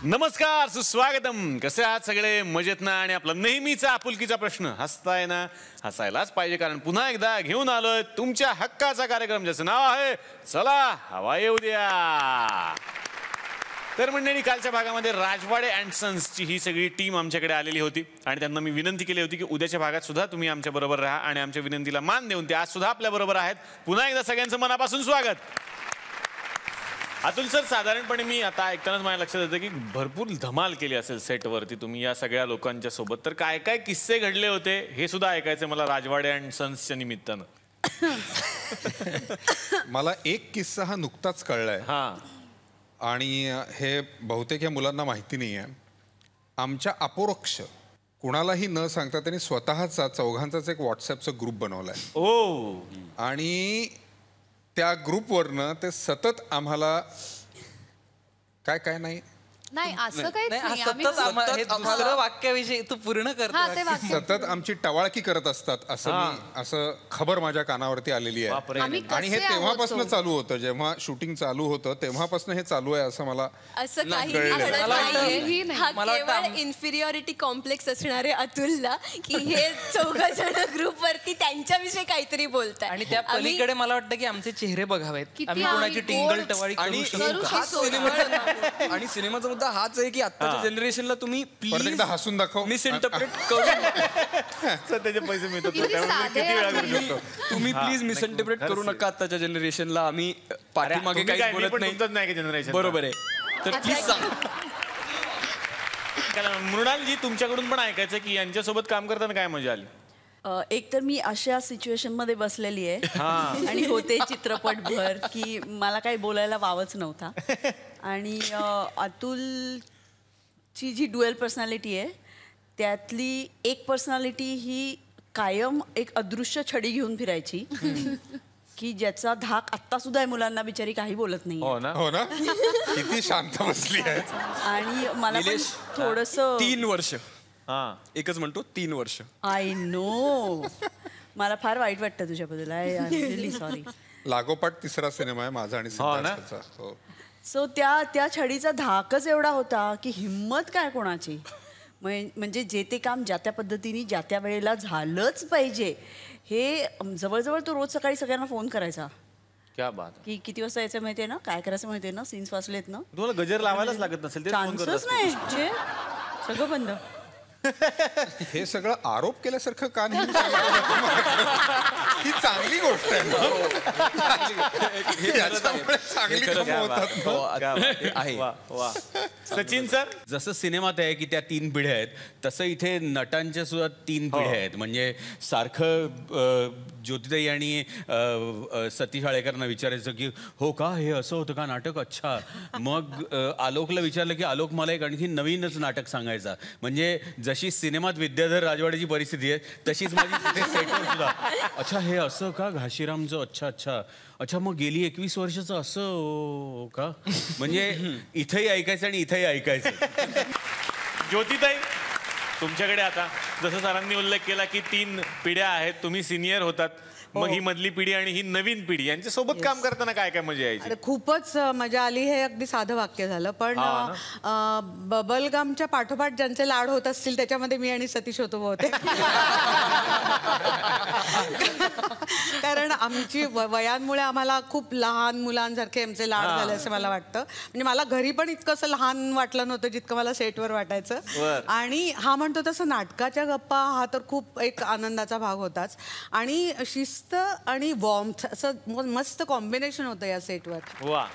नमस्कार, सुस्वागतम. कसे आहात सगळे? मजेत ना? आणि आपला नेहमीचा आपुलकीचा प्रश्न, हसताय ना? हसायलाच पाहिजे, कारण पुन्हा एकदा घेऊन आलोय तुमच्या हक्काचा कार्यक्रम, ज्याचं नाव आहे चला हवा येऊ द्या. तर मंडळी, कालच्या भागामध्ये राजवाडे अँड सन्सची ही सगळी टीम आमच्याकडे आलेली होती आणि त्यांना मी विनंती केली होती की उद्याच्या भागात सुद्धा तुम्ही आमच्या बरोबर राहा, आणि आमच्या विनंतीला मान देऊन ते आज सुद्धा आपल्या बरोबर आहेत. पुन्हा एकदा सगळ्यांचं मनापासून स्वागत. अतुल सर, साधारणपणे मी आता ऐकतानाच माझ्या लक्षात येतं की भरपूर धमाल केली असेल सेटवरती तुम्ही या सगळ्या लोकांच्या सोबत. तर काय काय किस्से घडले होते हे सुद्धा ऐकायचं मला राजवाडे अँड सन्सच्या निमित्तानं. मला एक किस्सा हा नुकताच कळलाय. हां. आणि हे बहुतेक या मुलांना माहिती नाही आहे. आमच्या अपरोक्ष कुणालाही न सांगता त्यांनी स्वतःचा चौघांचाच एक व्हॉट्सॲपचा ग्रुप बनवलाय. ओ. आणि त्या ग्रुपवरनं ते सतत आम्हाला काय काय नाही नाही असं काहीच नाही. दुसरं वाक्याविषयी तू पूर्ण कर. सतत आमची टवाळकी करत असतात असं खबर माझ्या कानावरती आलेली आहे. आणि हे तेव्हापासून चालू होतं, जेव्हा शूटिंग चालू होतं तेव्हापासून हे चालू आहे असं मला असं काही केवळ इन्फिरियरिटी कॉम्प्लेक्स असणारे अतुलला की हे चौघजण ग्रुप वरती त्यांच्याविषयी काहीतरी बोलतात. आणि त्या पलीकडे मला वाटतं की आमचे चेहरे बघावेत, आम्ही कोणाची टिंगल टवाळी आणि सिनेमाचा मुद्दा हाच आहे की आत्ताच्या जनरेशनला तुम्ही प्लीज हसून दाखव, मिसइंटरप्रेट करू. त्याचे पैसे मिळतात, तुम्ही प्लीज मिसइंटरप्रेट करू नका आत्ताच्या जनरेशनला. आम्ही पाठीमागे काही बोलत नाही जनरेशन, बरोबर आहे? तर प्लीज सांग. मृणालजी, तुमच्याकडून पण ऐकायचं की यांच्यासोबत काम करताना काय मजा आली? एक तर मी अशा सिच्युएशन मध्ये बसलेली आहे आणि होते चित्रपट भर की मला काही बोलायला वावच नव्हता. आणि अतुलची जी ड्युअल पर्सनॅलिटी आहे त्यातली एक पर्सनॅलिटी ही कायम एक अदृश्य छडी घेऊन फिरायची की ज्याचा धाक आत्ता सुद्धा आहे मुलांना, बिचारी काही बोलत नाही. हो ना? किती शांत बसली आहे. आणि मला थोडंसं 3 वर्ष एकच म्हणतो, 3 वर्ष. आय नो, मला फार वाईट वाटतं तुझ्याबद्दल. I am really sorry. लागोपाठ 3रा सिनेमा आहे माझा आणि सिद्धार्थचा. सो त्या छडीचा धाकच एवढा होता की हिम्मत काय कोणाची. म्हणजे जे ते काम ज्या त्या पद्धतीने ज्या त्या वेळेला झालंच पाहिजे. हे जवळजवळ तो रोज सकाळी सगळ्यांना फोन करायचा. क्या बात. की किती वाजता यायचं माहितीये ना, काय करायचं माहितीये ना, सीन्स वाचलेत ना. तुम्हाला गजर लावायलाच लागत नसेल, चान्सच नाही, सगळं बंद. हे सगळं आरोप केल्यासारखं का नाही? ही चांगली गोष्ट आहे. सचिन सर, जसं सिनेमात आहे की त्या 3 पिढ्या आहेत, तसं इथे नटांच्या सुद्धा 3 पिढ्या आहेत. म्हणजे सारखं ज्योतिताई आणि सतीश आळेकरांना विचारायचं की हो का, हे असं होतं का नाटक? अच्छा. मग आलोकला विचारलं की आलोक मला एक आणखी नवीनच नाटक सांगायचा. म्हणजे जशी सिनेमात विद्याधर राजवाड्याची परिस्थिती आहे तशीच माझी तिथे सेटवर सुद्धा. अच्छा, हे असं का घाशीरामचं? अच्छा अच्छा अच्छा. मग गेली 21 वर्षाचं असं का? म्हणजे इथंही ऐकायचं आणि इथंही ऐकायचं. ज्योतिताई, तुमच्याकडे आता जसं सरांनी उल्लेख केला की 3 पिढ्या आहेत, तुम्ही सिनियर होतात, मग ही मधली पिढी आणि ही नवीन पिढी यांच्यासोबत काम करताना काय काय मजा यायची? खूपच मजा आली. हे अगदी साधं वाक्य झालं, पण बबलगमच्या पाठोपाठ ज्यांचे लाड होत असतील त्याच्यामध्ये मी आणि सतीश होतो बहुतेक. कारण आमची वयांमुळे आम्हाला खूप लहान मुलांसारखे आमचे लाड झाले असं मला वाटतं. म्हणजे मला घरी पण इतकं असं लहान वाटलं नव्हतं जितकं मला सेटवर वाटायचं. आणि हा म्हणतो तसं नाटकाच्या गप्पा हा तर खूप एक आनंदाचा भाग होताच. आणि शिस्त आणि वॉर्मथ असं मस्त कॉम्बिनेशन होतं या सेटवर. वा.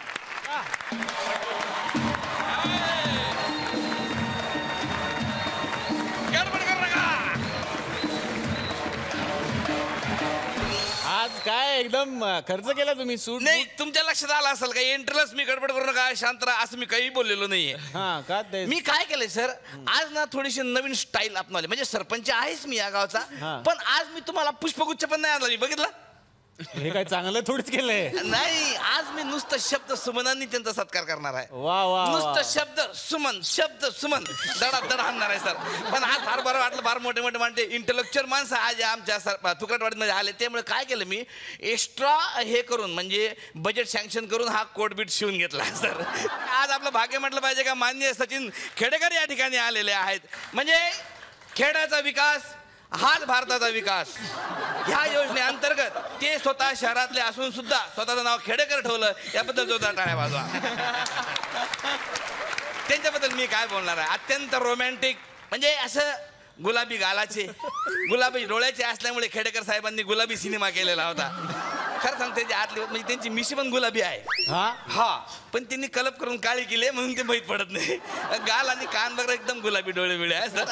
आज काय एकदम खर्च केला तुम्ही? सूट नाही, तुमच्या लक्षात आला असेल का एंट्रलच मी गडबड करू नका, शांत राहा असं मी काही बोललेलो नाहीये. मी काय केलंय सर, आज ना थोडीशी नवीन स्टाईल अपनावली. म्हणजे सरपंच आहेच मी या गावचा, पण आज मी तुम्हाला पुष्पगुच्छ पण नाही आणला. मी बघितलं हे काय चांगलं थोडीच केलंय. नाही, आज मी नुसतं शब्द सुमनांनी त्यांचा सत्कार करणार आहे. वा वा, नुसतं शब्द सुमन दडादड आणणार आहे सर. पण आज फार बरं वाटलं, फार मोठे मोठे माणसे इंटेलेक्च्युअल माणसं आज आमच्या तुकडवाडीमध्ये आले. त्यामुळे काय केलं मी, एक्स्ट्रा हे करून म्हणजे बजेट सँक्शन करून हा कोट बीट शिवून घेतला सर. आज आपलं भाग्य म्हटलं पाहिजे का माननीय सचिन खेडेकर या ठिकाणी आलेले आहेत. म्हणजे खेड्याचा विकास हाच भारताचा विकास. ह्या योजनेअंतर्गत ते स्वतः शहरातले असून सुद्धा स्वतःचं नाव खेडेकर ठेवलं, याबद्दल जोरदार टाळ्या वाजवा. त्यांच्याबद्दल मी काय बोलणार आहे. अत्यंत रोमॅन्टिक, म्हणजे असं गुलाबी गालाचे गुलाबी डोळ्याचे असल्यामुळे खेडेकर साहेबांनी गुलाबी सिनेमा केलेला होता. खरं सांगते ते आतली म्हणजे त्यांची मिशी पण गुलाबी आहे. हा पण त्यांनी कलप करून काळी केली म्हणून ते माहीत पडत नाही. गाल आणि कान वगैरे एकदम गुलाबी डोळे बिळे आहे सर.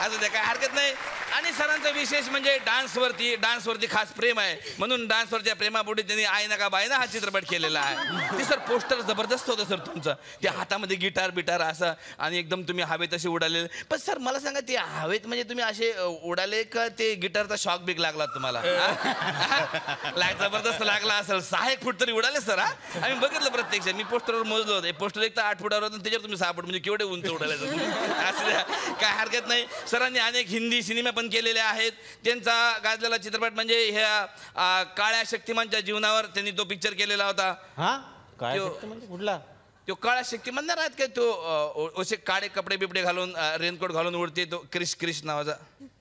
असं ते काय हरकत नाही. आणि सरांचं विशेष म्हणजे डान्सवरती खास प्रेम आहे, म्हणून डान्सवरच्या प्रेमापोटी त्यांनी आय नका बाय ना हा चित्रपट केलेला आहे. ते सर पोस्टर जबरदस्त होतं सर तुमचं. ते हातामध्ये गिटार असं आणि एकदम तुम्ही हवेत असे उडाले. पण सर मला सांगा, ते हवेत म्हणजे तुम्ही असे उडाले का ते गिटारचा शॉक बिक लागला तुम्हाला? जबरदस्त लागला असेल. 6 फूट तरी उडाले सर. आम्ही बघितलं प्रत्यक्ष, मी पोस्टरवर मोजलो होते. पोस्टर एक तर 8 फुटावर होतं, त्याच्यावर तुम्ही 6 फूट, म्हणजे केवढे उंच उडाले असं काय हरकत नाही. सरांनी अनेक हिंदी सिनेमा पण केलेले आहेत. त्यांचा गाजलेला चित्रपट म्हणजे ह्या काळ्या शक्तिमानच्या जीवनावर त्यांनी तो पिक्चर केलेला होता. कुठला? तो काळा शक्तिमान नाही राहत काय, तो असे काळे कपडे बिपडे घालून रेनकोट घालून उडते, तो क्रिश नावाचा.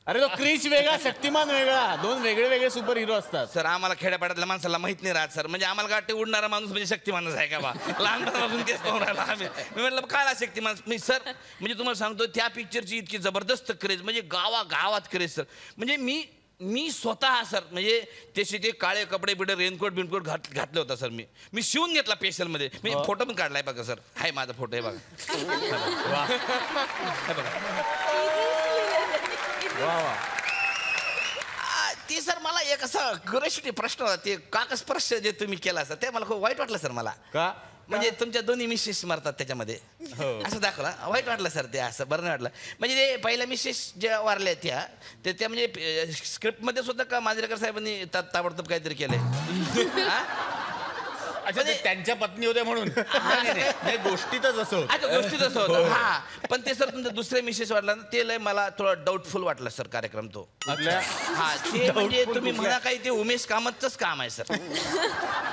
अरे तो क्रिश वेगळा, शक्तिमान वेगळा, 2 वेगळे सुपर हिरो असतात सर. आम्हाला खेड्यापाड्यातल्या माणसाला माहित नाही राहत सर. म्हणजे आम्हाला गाठी उडणारा माणूस म्हणजे शक्तिमानच आहे का बा? लहानपणापासून तेच पाहून राहिला आम्ही. मी म्हटलं काळा शक्तिमान मी सर. म्हणजे तुम्हाला सांगतो, त्या पिक्चरची इतकी जबरदस्त क्रेज, म्हणजे गावात क्रेज सर. म्हणजे मी स्वतः सर, म्हणजे त्याचे ते काळे कपडे बिडे रेनकोट घातले होता सर. मी शिवून घेतला स्पेशल मध्ये. मी फोटो पण काढलाय बघा सर. हाय माझा फोटो आहे बघा. ते सर मला एक असा क्युरिओसिटी प्रश्न होता, ते काकस्पर्श जे तुम्ही केला सर, ते मला खूप वाईट वाटलं सर. मला का? म्हणजे तुमच्या दोन्ही मिसेस मारतात त्याच्यामध्ये असं दाखवला, वाईट वाटलं सर. ते असं बरं नाही वाटलं. म्हणजे ते पहिल्या मिसेस ज्या वारल्या त्या म्हणजे स्क्रिप्टमध्ये सुद्धा का मांजरेकर साहेबांनी ताबडतोब काहीतरी केलंय. अच्छा, त्यांच्या पत्नी होत्या म्हणून गोष्टीतच असं होतं. हा पण ते सर तुमचं दुसऱ्या मिसेस वाटला ना, ते लय मला थोडा डाऊटफुल वाटला सर कार्यक्रम तो. हा ते म्हणजे तुम्ही म्हणा काही ते उमेश कामतच काम आहे सर.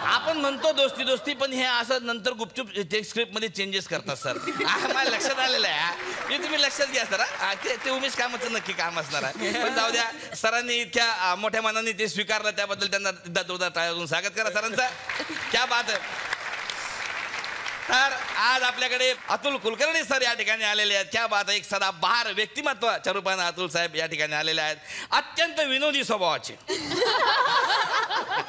आपण म्हणतो दोस्ती, पण हे असं नंतर गुपचूप ते स्क्रिप्ट मध्ये चेंजेस करतात सर. मला लक्षात आलेलं आहे. तुम्ही लक्षात घ्या सर. ते उमेश कामतचं नक्की काम असणार आहे. पण जाऊ द्या, सरांनी इतक्या मोठ्या मनाने ते स्वीकारलं, त्याबद्दल त्यांना जोरदार टाळ्या स्वागत करा सरांचा. क्या बात. तर आज आपल्याकडे अतुल कुलकर्णी सर या ठिकाणी आलेले आहेत. क्या बात. एक सदाबहार व्यक्तिमत्वाच्या रूपाने अतुल साहेब या ठिकाणी आलेले आहेत. अत्यंत विनोदी स्वभावाचे,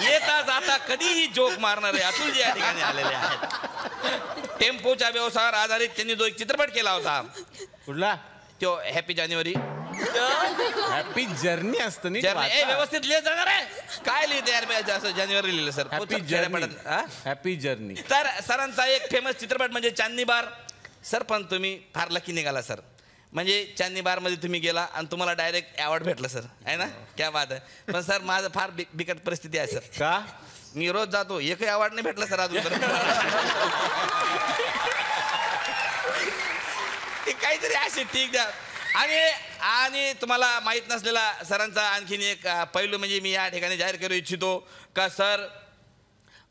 येता जाता कधीही जोक मारणारे अतुलजी या ठिकाणी आलेले आहेत. टेम्पोच्या व्यवसायावर आधारित त्यांनी जो एक चित्रपट केला होता, कुठला? तो हॅपी जानेवारी. हॅपी जर्नी असतं नाही, व्यवस्थित लिहित जाणार आहे. काय लिहिते यार असं जानेवारी लिहिलं सर. Happy journey. तर सरांचा एक फेमस चित्रपट म्हणजे चांदनी बार सर. पण तुम्ही फार लकी निघाला सर. म्हणजे चांदनी बार मध्ये तुम्ही गेला आणि तुम्हाला डायरेक्ट अवॉर्ड भेटलं सर, आहे ना? क्या बात आहे. पण सर माझं फार बिकट परिस्थिती आहे सर. का? मी रोज जातो, एकही अवॉर्ड नाही भेटलं सर अजून. काहीतरी असे ठीक द्या. आणि तुम्हाला माहित नसलेला सरांचा आणखीन एक पैलू म्हणजे मी या ठिकाणी जाहीर करू इच्छितो का सर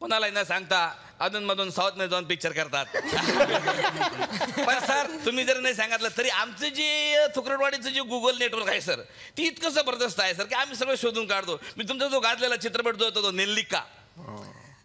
कोणाला न सांगता अधूनमधून साऊथमध्ये जाऊन पिक्चर करतात. पण सर तुम्ही जर नाही सांगितलं तरी आमचं जे तुकडवाडीचं जे गुगल नेटवर्क आहे सर, ती इतकं जबरदस्त आहे सर की आम्ही सगळं शोधून काढतो. मी तुमचा जो गाजलेला चित्रपट जो होता तो नेल्लिका,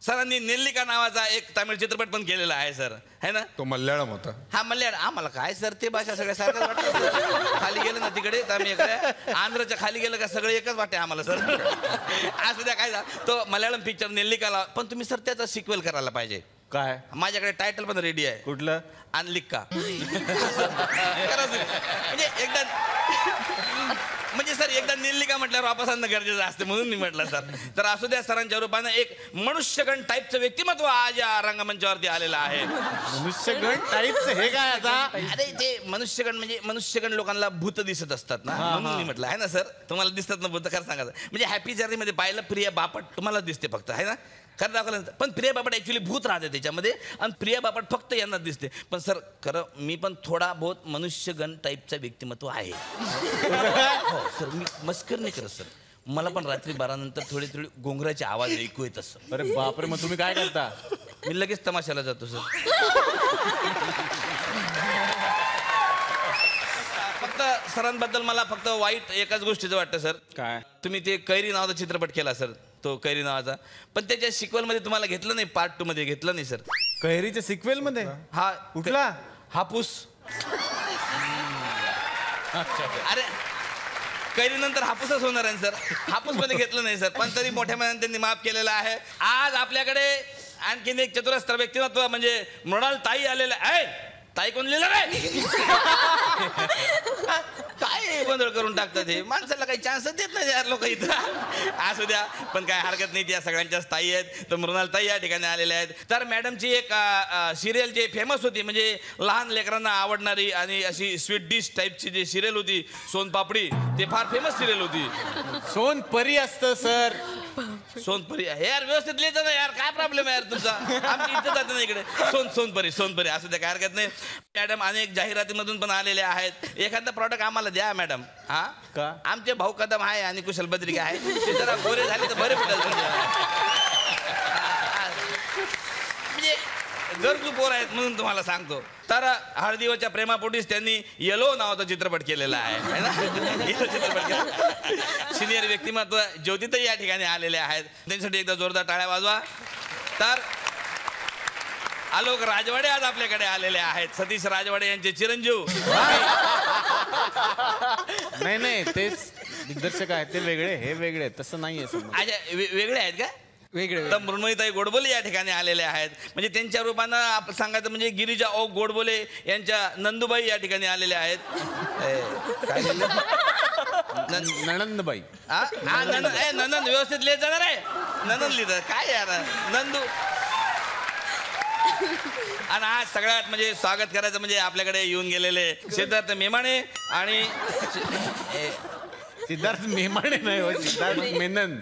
सरांनी नेल्लिका नावाचा एक तामिळ चित्रपट पण केलेला आहे सर, है ना? तो मल्याळम होता. हा मल्याळम. आम्हाला काय सर ते भाषा सगळ्या सारखं वाटतं. खाली गेलं ना तिकडे तर आम्ही इकडे आंध्रच्या खाली गेलं का सगळं एकच वाटते आम्हाला सर. असं त्या काय तो मल्याळम पिक्चर नेल्लिकाला. पण तुम्ही सर त्याचा सिक्वेल करायला पाहिजे. काय? माझ्याकडे टायटल पण रेडी आहे. कुठलं? अनलिक्का. म्हणजे एकदा म्हणजे सर एकदा निल्ली का म्हटल्यावर वापस आणणं गरजेचं असते म्हणून मी म्हटलं सर. तर असू द्या, सरांच्या रूपानं एक मनुष्यगण टाईपचं व्यक्तिमत्व आज या रंगमंचावरती आलेलं आहे. मनुष्यगण टाईपचं हे काय आता? अरे ते मनुष्यगण म्हणजे मनुष्यगण लोकांना भूत दिसत असतात ना, म्हणून मी म्हटलं आहे ना सर. तुम्हाला दिसतात ना भूत? खरं सांगा. म्हणजे हॅपी जर्नी मध्ये पाहिलं प्रिया बापट तुम्हाला दिसते फक्त, आहे ना? खरं दाखवलं. पण प्रिया बापट ऍक्च्युली भूत राहते त्याच्यामध्ये आणि प्रिया बापट फक्त यांना दिसते. पण सर खरं मी पण थोडा बहुत मनुष्यगण टाईपचा व्यक्तिमत्व आहे. हो सर, मी मस्कर नाही करत सर. मला पण रात्री 12 नंतर थोडी थोडी गोंगराचे आवाज ऐकू येत असत. अरे बापरे, मग तुम्ही काय करता? मी लगेच तमाशाला जातो सर. फक्त सरांबद्दल मला फक्त वाईट एकाच गोष्टीचं वाटतं सर. काय? तुम्ही ते कैरी नावाचा चित्रपट केला सर, तो कैरी नावाचा, पण त्याच्या सिक्वल मध्ये तुम्हाला घेतलं नाही, पार्ट 2 मध्ये घेतलं नाही सर. कैरीच्या सिक्वेल मध्ये? हा कुठला? हापूस. अरे कैरी नंतर हापूसच होणार आहे सर. हापूस मध्ये घेतलं नाही सर, पण तरी मोठ्या मनाने त्यांनी माफ केलेला आहे. आज आपल्याकडे आणखीन एक चतुरस्त्र व्यक्तिमत्व म्हणजे मृणाल ताई आलेलं आहे. ताई कोण लिहिलं रे? काय गोंधळ करून टाकतात हे, माणसाला काही चान्स देत नाही यार लोक इथं. असू द्या, पण काय हरकत नाही, त्या सगळ्यांच्याच ताई आहेत. तर मृणाल ताई या ठिकाणी आलेल्या आहेत. तर मॅडमची एक सिरियल जे फेमस होती, म्हणजे लहान लेकरांना आवडणारी आणि अशी स्वीट डिश टाईपची जी सिरियल होती सोनपापडी, ते फार फेमस सिरियल होती. सोनपरी असतं सर. सोनपरी यार, व्यवस्थित लिहायचं ना यार, काय प्रॉब्लेम आहे यार तुमचा? आमची इथं जाते ना इकडे. सोनपरी असू द्या, काय हरकत नाही. मॅडम अनेक जाहिरातीमधून पण आलेले आहेत. एखादा प्रॉडक्ट आम्हाला द्या मॅडम. हा का? आमचे भाऊ कदम आहे आणि कुशल बद्रिका आहे, ते जरा गोरे झाले तर बरे पडेल. म्हणजे गरजू पोर आहेत म्हणून तुम्हाला सांगतो. तर हळदीवरच्या प्रेमापोटीच त्यांनी येलो नावाचा चित्रपट केलेला आहे ना. येलो चित्रपट केला. सिनियर व्यक्तिमत्व ज्योतिताई या ठिकाणी आलेले आहेत. त्यांच्यासाठी एकदा जोरदार टाळ्या वाजवा. तर आलोक राजवाडे आज आपल्याकडे आलेले आहेत. सतीश राजवाडे यांचे चिरंजीव. नाही तेच दिग्दर्शक आहेत, ते वेगळे, हे वेगळे, तसं नाहीये. अच्छा, वेगळे आहेत का? वेगळे. तर मृण्मयीताई गोडबोले या ठिकाणी आलेले आहेत. म्हणजे त्यांच्या रूपानं आपण सांगायचं म्हणजे गिरिजा ओ गोडबोले यांच्या नंदुबाई या ठिकाणी आलेल्या आहेत. काय नणंदबाई. नंदन व्यवस्थित लिहित जाणार आहे. नंदन लिहित काय यार, नंदू. आणि आज सगळ्यात म्हणजे स्वागत करायचं म्हणजे आपल्याकडे येऊन गेलेले सिद्धार्थ मेमाणे आणि सिद्धार्थ मेमाणे नाही हो, सिद्धार्थ मेनन.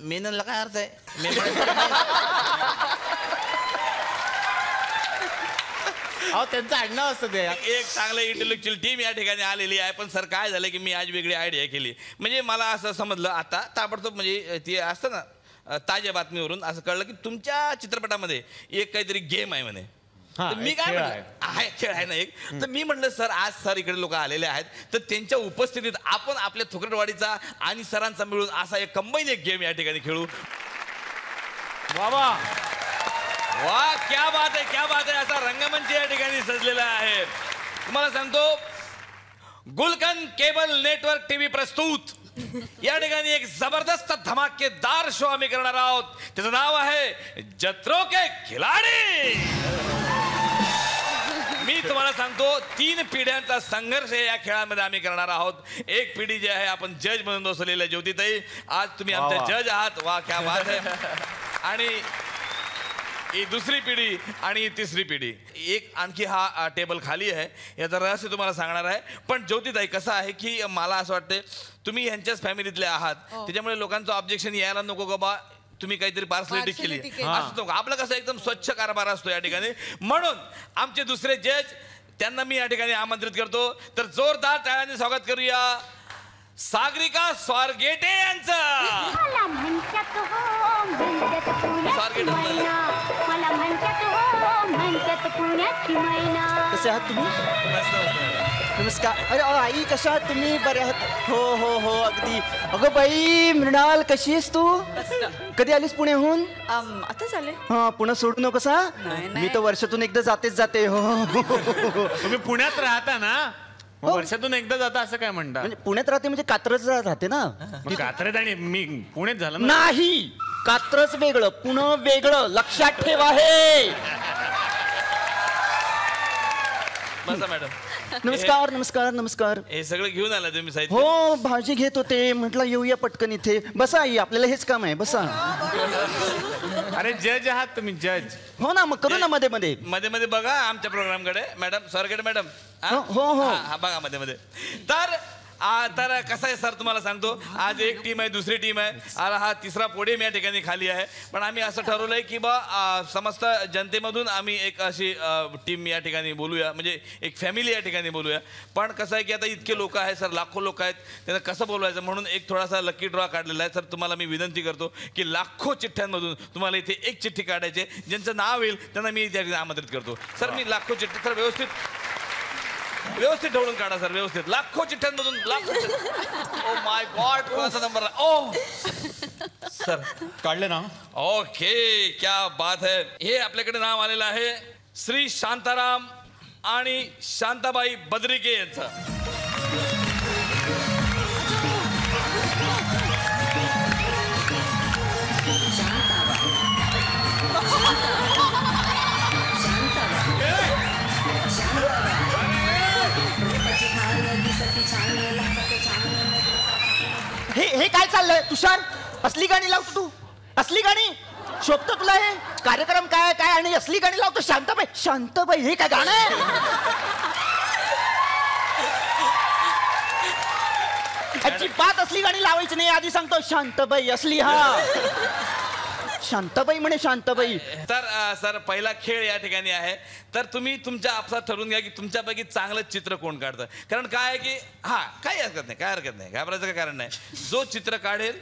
मेननला काय अर्थ आहे? त्यांचं आडनाव असतं ते. एक चांगलं इंटेलेक्च्युअल टीम या ठिकाणी आलेली आहे. पण सर काय झालं की मी आज वेगळी आयडिया केली. म्हणजे मला असं समजलं आता ताबडतोब, म्हणजे ते असतं ना ताज्या बातमीवरून असं कळलं की तुमच्या चित्रपटामध्ये एक काहीतरी गेम आहे म्हणे. मी काय आहे, खेळ आहे ना एक. तर मी म्हटलं सर आज सर इकडे लोक आलेले आहेत, तर त्यांच्या उपस्थितीत आपण आपल्या थोकरटवाडीचा आणि सरांचा मिळून असा एक कंबाईन एक गेम या ठिकाणी खेळू. वा क्या बात आहे. असा रंगमंच या ठिकाणी सजलेला आहे. तुम्हाला सांगतो, गुलकंद केबल नेटवर्क टीव्ही प्रस्तुत या ठिकाणी एक जबरदस्त धमाकेदार शो आम्ही करणार आहोत. त्याचं नाव आहे जत्रो के खिलाडी. मी तुम्हाला सांगतो 3 पिढ्यांचा संघर्ष या खेळामध्ये आम्ही करणार आहोत. एक पिढी जी आहे आपण जज म्हणून बसवलेलं आहे ज्योतिताई, आज तुम्ही आमचे जज आहात. वा क्या बात आहे. आणि ही दुसरी पिढी आणि तिसरी पिढी. एक आणखी हा टेबल खाली आहे, याचं रहस्य तुम्हाला सांगणार आहे. पण ज्योतिताई कसं आहे की मला असं वाटतं तुम्ही यांच्याच फॅमिलीतले आहात, त्याच्यामुळे लोकांचं ऑब्जेक्शन यायला नको का बा तुम्ही काहीतरी पार्सलिटी केली असं नको. आपलं कसं एकदम स्वच्छ कारभार असतो या ठिकाणी. म्हणून आमचे दुसरे जज त्यांना मी या ठिकाणी आमंत्रित करतो. तर जोरदार टाळ्यांनी स्वागत करूया सागरिका स्वारगेटे यांचं. कसे आहात तुम्ही? नमस्कार. अरे आई कशा आहात तुम्ही? बरे आहात? हो अगदी. अगं बाई मृणाल, कशी आहेस तू? कधी आलीस पुण्याहून? आता झाले. हा, पुणे सोडू नकोस हा. मी तर वर्षातून एकदा जाते. हो तुम्ही पुण्यात राहता ना, वर्षातून एकदा जाता असं काय म्हणता? म्हणजे पुण्यात राहते म्हणजे कात्रज राहते ना. कात्रज आणि मी पुण्यात झालं नाही, कात्रज वेगळं, पुणे वेगळं, लक्षात ठेवा हे. बसा मॅडम. नमस्कार नमस्कार नमस्कार. हे सगळं घेऊन आला तुम्ही साहित्य? हो भाजी घेत होते, म्हटलं येऊया पटकन इथे. बसा आई, आपल्याला हेच काम आहे, बसा. अरे जज आहात तुम्ही, जज. हो ना, मग करू ना मध्ये मध्ये. मध्ये मध्ये बघा आमच्या प्रोग्राम कडे. Madam Swargate madam. हो हो हा बघा मध्ये मध्ये. तर कसं आहे सर, तुम्हाला सांगतो, आज एक टीम आहे, दुसरी टीम आहे, आणि हा तिसरा पोडियम या ठिकाणी खाली आहे. पण आम्ही असं ठरवलंय की समस्त जनतेमधून आम्ही एक अशी टीम या ठिकाणी बोलूया, म्हणजे एक फॅमिली या ठिकाणी बोलूया. पण कसं आहे की आता इतके लोक आहेत सर, लाखो लोक आहेत, त्यांना कसं बोलवायचं म्हणून एक थोडासा लकी ड्रॉ काढलेला आहे. सर तुम्हाला मी विनंती करतो की लाखो चिठ्ठ्यांमधून तुम्हाला इथे एक चिठ्ठी काढायची, ज्यांचं नाव येईल त्यांना मी त्या ठिकाणी आमंत्रित करतो. सर मी लाखो चिठ्ठी, सर व्यवस्थित ढवळून काढा सर, व्यवस्थित. लाखो चिठ्ठ्यांमधून लाखो. ओ माय गॉड, कोणाचा नंबर? ओ सर काढले ना? ओके, क्या बात है. हे आपल्याकडे नाव आलेलं आहे श्री शांताराम आणि शांताबाई बद्रिके यांचं. हे काय चाललंय तुषार? असली गाणी लावतो तू? असली गाणी शोभतं तुला? हे कार्यक्रम काय काय आणि असली गाणी लावतो? शांताबाई, शांताबाई हे काय गाणं आहे? अजिबात असली गाणी लावायची नाही, आधी सांगतो. शांताबाई असली, हा शांताबाई म्हणे, शांताबाई. तर सर पहिला खेळ या ठिकाणी आहे. तर तुम्ही तुमच्या आपसात ठरवून घ्या की तुमच्यापैकी चांगलं चित्र कोण काढतं. कारण काय आहे की काही हरकत नाही, काय हरकत नाही, घाबरायचं काय कारण नाही. जो चित्र काढेल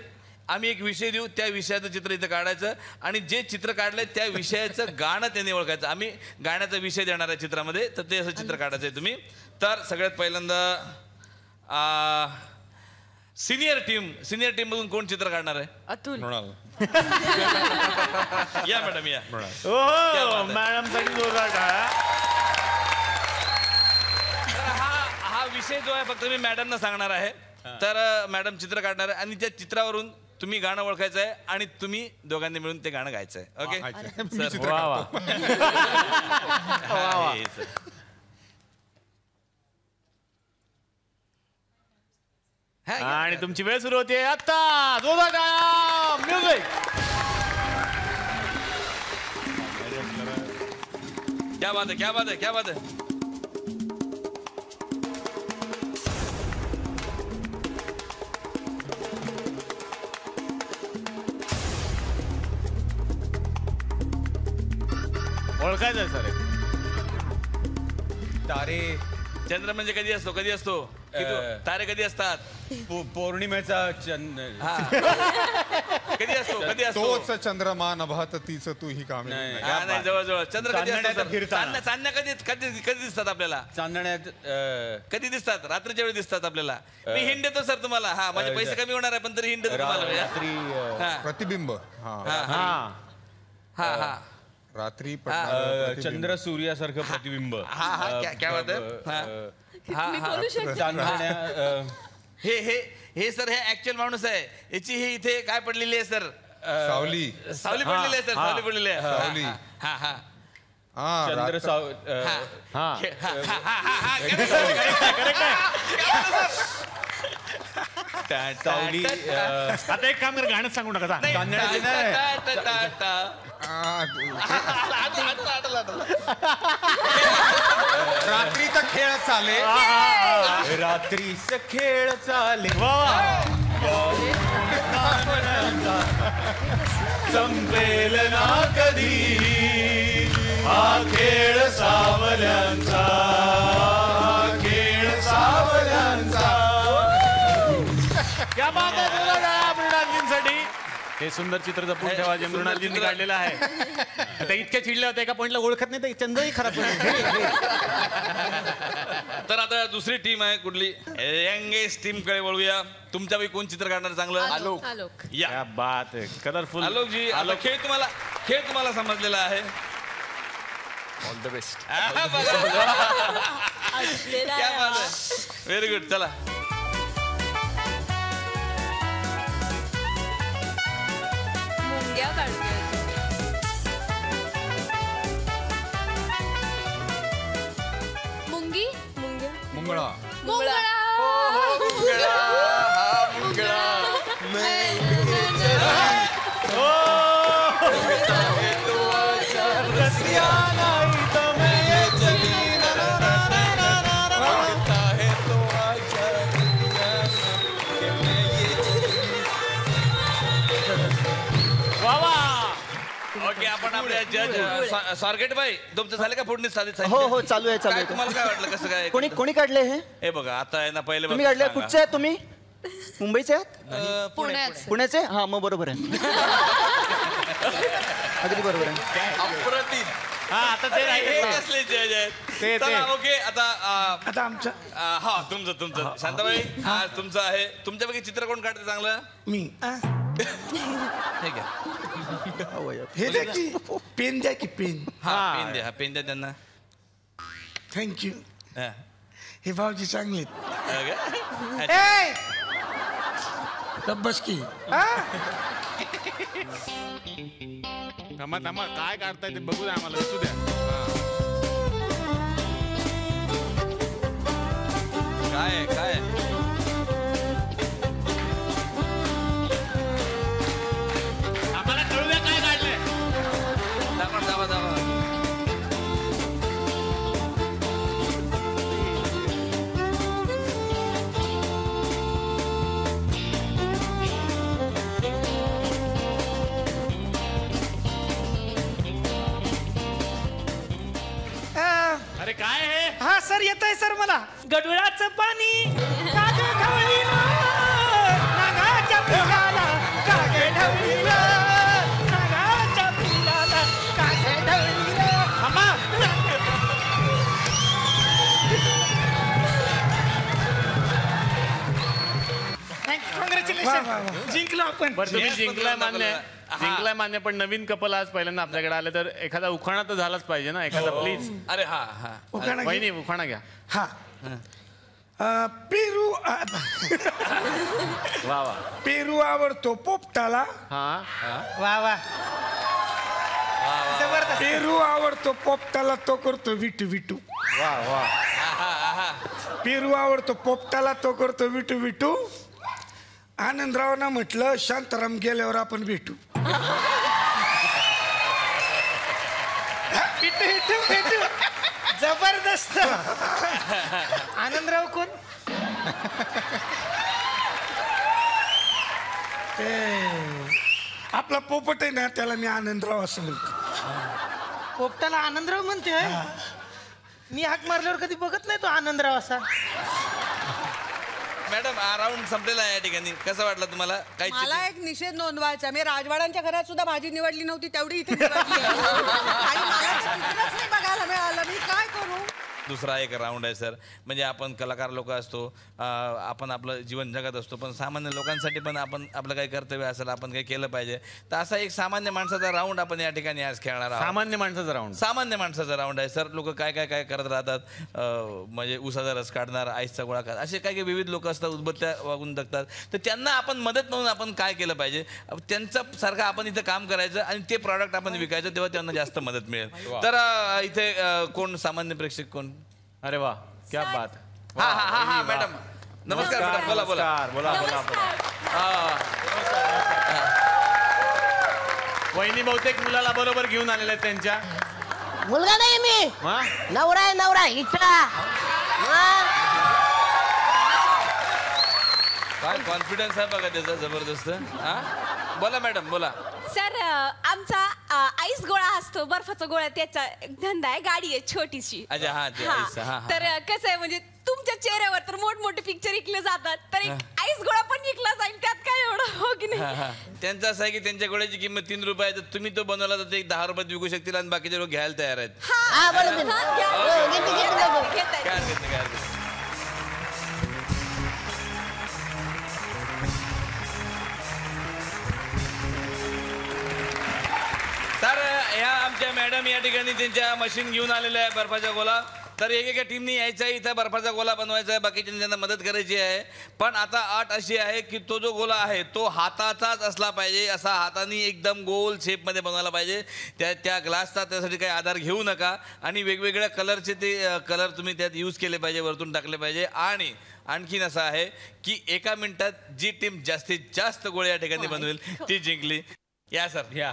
आम्ही एक विषय देऊ, त्या विषयाचं चित्र इथं काढायचं, आणि जे चित्र काढलंय त्या विषयाचं गाणं त्यांनी ओळखायचं. आम्ही गाण्याचा विषय देणार आहे चित्रामध्ये, तर ते असं चित्र काढायचं आहे तुम्ही. तर सगळ्यात पहिल्यांदा सिनियर टीम मधून कोण चित्र काढणार आहे? अतुल. या मॅडम या. मॅडम हा विषय जो आहे फक्त मी मॅडमना सांगणार आहे. तर मॅडम चित्र काढणार आहे आणि त्या चित्रावरून तुम्ही गाणं ओळखायचं आहे आणि तुम्ही दोघांनी मिळून ते गाणं गायचं आहे. Okay sir. आणि तुमची वेळ सुरू होते आता. जोरदार टाळ्या, म्युझिक. क्या बात है, क्या बात है, क्या बात है. ओळखायचं सर. तारे. चंद्र म्हणजे कधी असतो? कधी असतो? तारे कधी असतात? पौर्णिमेचा चंद्र. कधी असतो? कधी असतो? तोच चंद्रमा नभात तीच तू ही काम. नाही, जवळ चंद्र कधी असतात? चांदण्या कधी दिसतात आपल्याला? चांदण्यात कधी दिसतात? रात्रीच्या वेळी दिसतात आपल्याला. मी हिंड देतो सर तुम्हाला. हा माझे पैसे कमी होणार आहे पण तरी हिंड देतो तुम्हाला. प्रतिबिंब. रात्री चंद्र सूर्यासारखं प्रतिबिंब. क्या बात आहे. हे सर हे ऍक्च्युअल माणूस आहे. याची ही इथे काय पडलेली आहे सर? सावली. सावली पडलेली आहे सर. सावली पडलेली आहे. सावली. चंद्र सावली. आता एक काम कर, गाणं सांगू नका. रात्रीचा खेळ चाले. रात्रीचा खेळ चाले. संपेल ना कधी हा खेळ सावल्यांचा, खेळ सावल्यांचा. क्या बात आहे. मृणालजींसाठी हे सुंदर चित्र जपून ठेवा जे मृणालजींनी काढलेलं आहे. आता इतक्या चिडल्या होत्या एका पॉइंटला ओळखत नाही तर चंद्रही खराब. तर आता दुसरी टीम आहे कुठली? यंगेस्ट टीम कडे वळूया. तुमच्यापैकी कोण चित्र काढणार चांगलं? आलोक. क्या बात आहे. कलरफुल. आलोक जी, खेळ तुम्हाला समजलेला आहे. All the best. Very good. चला मुंग्या काढूया. मुंगी. मुंग्या. मुंगळा मुंगळा ओके, आपण आपल्या जज स्वारगेट भाई तुमचं झालं का फोडणी साधित? हो हो चालू आहे चालू आहे. तुम्हाला काय वाटलं कसं काय? कोणी कोणी काढले हे बघा आता आहे ना पहिले तुम्ही काढले. कुठचे आहेत तुम्ही? मुंबईचे आहात? पुण्याचे? हा मग बरोबर आहे. अगदी बरोबर आहे. अप्रतिम. हा आता ते हे कसले जज आहेत? ओके आता आमचं हा तुमचं शांताबाई हा तुमचं आहे. तुमच्यापैकी चित्र कोण काढते चांगलं? मी हे घ्या. हे द्या की पेन द्या की पेन. हा पेन द्या त्यांना. थँक्यू. हे भाऊजी चांगले बस की. थांबा काय काढताय ते बघू द्या आम्हाला. दिसू द्या. काय आम्हाला कळू द्या काय काढलंय. दाखवा. अरे काय हे? हा सर येत आहे सर मला. गडुळाचं पाणी नागाच्या पिलाला कागे ढवळीला नागाच्या पिलाला कागे ढवळीला. कॉंग्रॅच्युलेशन. जिंकलो आपण. बरं तुम्ही जिंकलाय मान्य पण नवीन कपल आज पहिल्यांदा आपल्याकडे आले तर एखादा उखाणा तर झालाच पाहिजे ना एखादा प्लीज. अरे हा वहिनी उखाणा घ्या. हा पेरू वा पेरू आवडतो पोपटाला. वा पेरू आवडतो पोपटाला तो करतो विटू विटू. पेरू आवडतो पोपटाला तो करतो विटू विटू. आनंदरावना म्हटलं शांताराम गेल्यावर आपण भेटू. भेटू जबरदस्त. आनंदराव कोण? आपला पोपट आहे ना त्याला मी आनंदराव असं म्हणतो. पोपटाला आनंदराव म्हणते? मी हाक मारल्यावर कधी बघत नाही तो आनंदराव असा. मॅडम राऊंड संपलेला आहे या ठिकाणी. कसं वाटलं तुम्हाला? काही मला एक निषेध नोंदवायचा. मी राजवाड्यांच्या घरात सुद्धा भाजी निवडली नव्हती तेवढी इथे निवडली. आणि मला ते चित्रच नाही बघायला मिळालं. मी काय करू? दुसरा एक राऊंड आहे सर. म्हणजे आपण कलाकार लोक असतो, आपण आपलं जीवन जगत असतो, पण सामान्य लोकांसाठी पण आपण आपलं काही कर्तव्य असेल, आपण काही केलं पाहिजे. तर असा एक सामान्य माणसाचा राऊंड आपण या ठिकाणी आज खेळणार आहोत. सामान्य माणसाचा राऊंड आहे सर. लोक काय करत राहतात. म्हणजे उसाचा रस काढणार, आईसचा गोळा काढणार, असे काही विविध लोक असतात, उदबत्त्या वागून जगतात. तर त्यांना आपण मदत म्हणून आपण काय केलं पाहिजे, त्यांच्यासारखं आपण इथं काम करायचं आणि ते प्रॉडक्ट आपण विकायचं, तेव्हा त्यांना जास्त मदत मिळेल. तर इथे कोण सामान्य प्रेक्षक कोण? अरे वा क्या बात. हा मॅडम नमस्कार. मॅडम बोला. वहिनी बहुतेक मुलाला बरोबर घेऊन आलेले आहेत त्यांच्या. मुलगा नाही मी, नवरा इच्छा. काय कॉन्फिडन्स आहे बघा त्याचा जबरदस्त. बोला मॅडम बोला. सर आमचा आईस गोळा असतो, बर्फाचा गोळा, त्याचा धंदा आहे. गाडी आहे छोटीशी. तर कसं आहे म्हणजे तुमच्या चेहऱ्यावर तर मोठमोठे पिक्चर विकले जातात, तर एक आईस गोळा पण विकला जाईल, त्यात काय एवढं हो की नाही. त्यांचं असं आहे की त्यांच्या गोळ्याची किंमत 3 रुपये आहे, तर तुम्ही तो बनवला तर ते 10 रुपयात विकू शकतील आणि बाकीचे लोक घ्यायला तयार आहेत. तर ह्या आमच्या मॅडम या ठिकाणी त्यांच्या मशीन घेऊन आलेल्या आहे बर्फाच्या गोळा. तर एकेका टीमनी यायचं आहे, इथं बर्फाचा गोला बनवायचा आहे, बाकीच्यांनी त्यांना मदत करायची आहे. पण आता अट अशी आहे की तो जो गोला आहे तो हाताचाच असला पाहिजे, असा हाताने एकदम गोल शेपमध्ये बनवायला पाहिजे. त्या ग्लासचा त्यासाठी काही आधार घेऊ नका आणि वेगवेगळ्या कलरचे ते कलर तुम्ही त्यात यूज केले पाहिजे, वरतून टाकले पाहिजे. आणि आणखीन असं आहे की एका मिनिटात जी टीम जास्तीत जास्त गोळे या ठिकाणी बनवेल ती जिंकली. या सर या.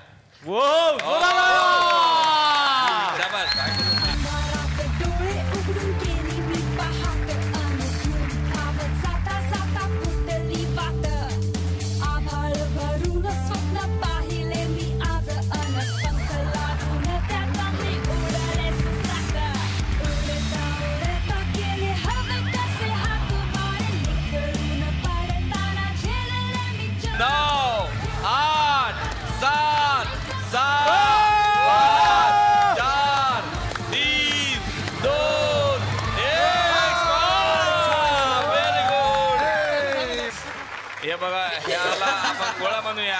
बघा ह्याला आपण गोळा म्हणूया.